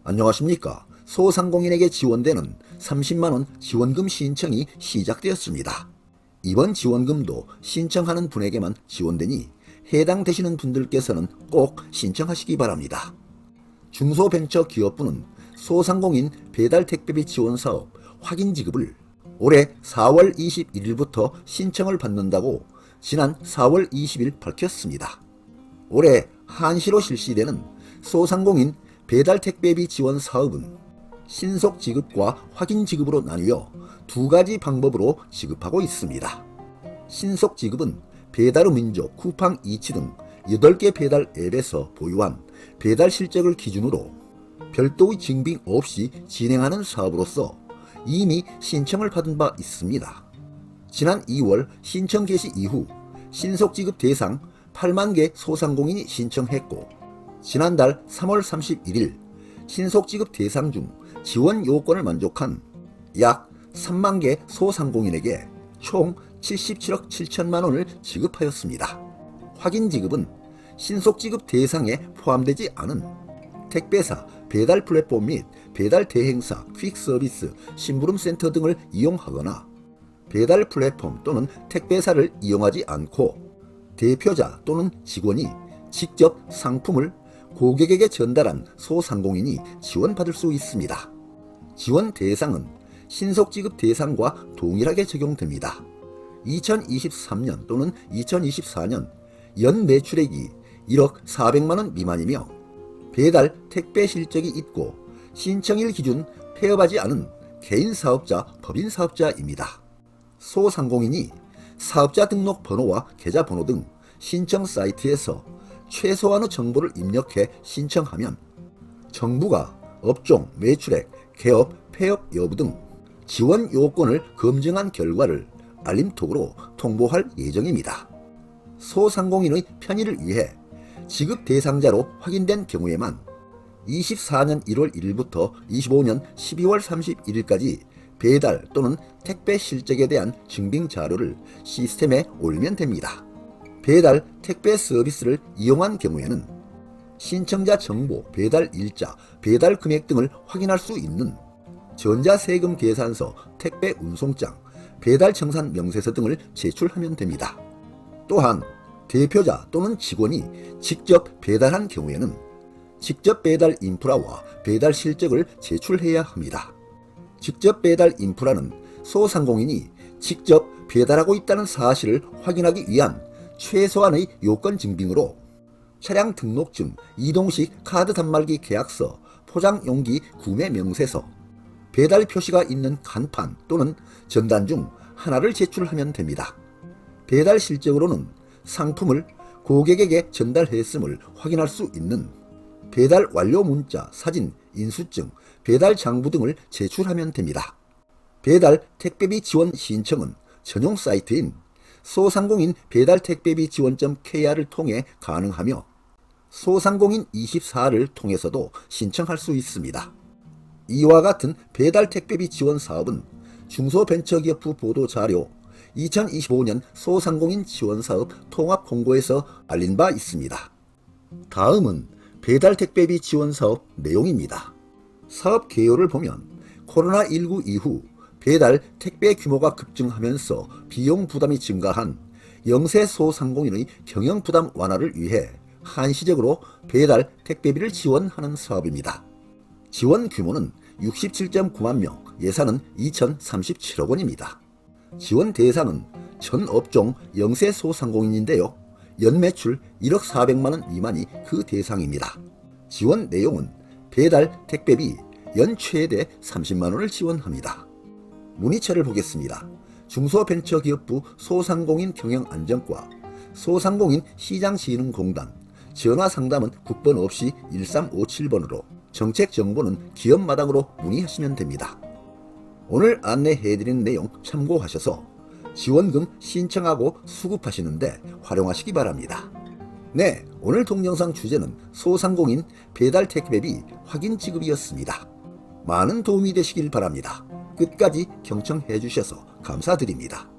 안녕하십니까. 소상공인에게 지원되는 30만원 지원금 신청이 시작되었습니다. 이번 지원금도 신청하는 분에게만 지원되니 해당되시는 분들께서는 꼭 신청하시기 바랍니다. 중소벤처기업부는 소상공인 배달택배비 지원사업 확인지급을 올해 4월 21일부터 신청을 받는다고 지난 4월 20일 밝혔습니다. 올해 한시로 실시되는 소상공인 배달택배비 지원 사업은 신속 지급과 확인 지급으로 나뉘어 두 가지 방법으로 지급하고 있습니다. 신속 지급은 배달의민족, 쿠팡 이치 등 8개 배달 앱에서 보유한 배달 실적을 기준으로 별도의 증빙 없이 진행하는 사업으로서 이미 신청을 받은 바 있습니다. 지난 2월 신청 개시 이후 신속 지급 대상 8만 개 소상공인이 신청했고, 지난달 3월 31일 신속 지급 대상 중 지원 요건을 만족한 약 3만 개 소상공인에게 총 77억 7천만 원을 지급하였습니다. 확인 지급은 신속 지급 대상에 포함되지 않은 택배사, 배달 플랫폼 및 배달 대행사, 퀵 서비스, 심부름 센터 등을 이용하거나 배달 플랫폼 또는 택배사를 이용하지 않고 대표자 또는 직원이 직접 상품을 고객에게 전달한 소상공인이 지원받을 수 있습니다. 지원 대상은 신속 지급 대상과 동일하게 적용됩니다. 2023년 또는 2024년 연 매출액이 1억 400만 원 미만이며 배달 택배 실적이 있고 신청일 기준 폐업하지 않은 개인 사업자, 법인 사업자입니다. 소상공인이 사업자 등록 번호와 계좌 번호 등 신청 사이트에서 최소한의 정보를 입력해 신청하면 정부가 업종, 매출액, 개업, 폐업 여부 등 지원 요건을 검증한 결과를 알림톡으로 통보할 예정입니다. 소상공인의 편의를 위해 지급 대상자로 확인된 경우에만 24년 1월 1일부터 25년 12월 31일까지 배달 또는 택배 실적에 대한 증빙 자료를 시스템에 올리면 됩니다. 배달 택배 서비스를 이용한 경우에는 신청자 정보, 배달 일자, 배달 금액 등을 확인할 수 있는 전자세금 계산서, 택배 운송장, 배달 청산 명세서 등을 제출하면 됩니다. 또한 대표자 또는 직원이 직접 배달한 경우에는 직접 배달 인프라와 배달 실적을 제출해야 합니다. 직접 배달 인프라는 소상공인이 직접 배달하고 있다는 사실을 확인하기 위한 최소한의 요건 증빙으로 차량 등록증, 이동식 카드 단말기 계약서, 포장 용기 구매 명세서, 배달 표시가 있는 간판 또는 전단 중 하나를 제출하면 됩니다. 배달 실적으로는 상품을 고객에게 전달했음을 확인할 수 있는 배달 완료 문자, 사진, 인수증, 배달 장부 등을 제출하면 됩니다. 배달 택배비 지원 신청은 전용 사이트인 소상공인 배달택배비 지원.kr을 통해 가능하며 소상공인 24를 통해서도 신청할 수 있습니다. 이와 같은 배달택배비 지원 사업은 중소벤처기업부 보도자료 2025년 소상공인 지원사업 통합공고에서 알린 바 있습니다. 다음은 배달택배비 지원사업 내용입니다. 사업 개요를 보면 코로나19 이후 배달 택배 규모가 급증하면서 비용 부담이 증가한 영세 소상공인의 경영 부담 완화를 위해 한시적으로 배달 택배비를 지원하는 사업입니다. 지원 규모는 67.9만 명, 예산은 2,037억 원입니다. 지원 대상은 전 업종 영세 소상공인인데요. 연매출 1억 400만 원 미만이 그 대상입니다. 지원 내용은 배달 택배비 연 최대 30만 원을 지원합니다. 문의처를 보겠습니다. 중소벤처기업부 소상공인 경영안정과 소상공인 시장진흥공단, 전화상담은 국번 없이 1357번으로 정책정보는 기업마당으로 문의하시면 됩니다. 오늘 안내해드린 내용 참고하셔서 지원금 신청하고 수급하시는데 활용하시기 바랍니다. 네, 오늘 동영상 주제는 소상공인 배달 택배비 확인 지급이었습니다. 많은 도움이 되시길 바랍니다. 끝까지 경청해 주셔서 감사드립니다.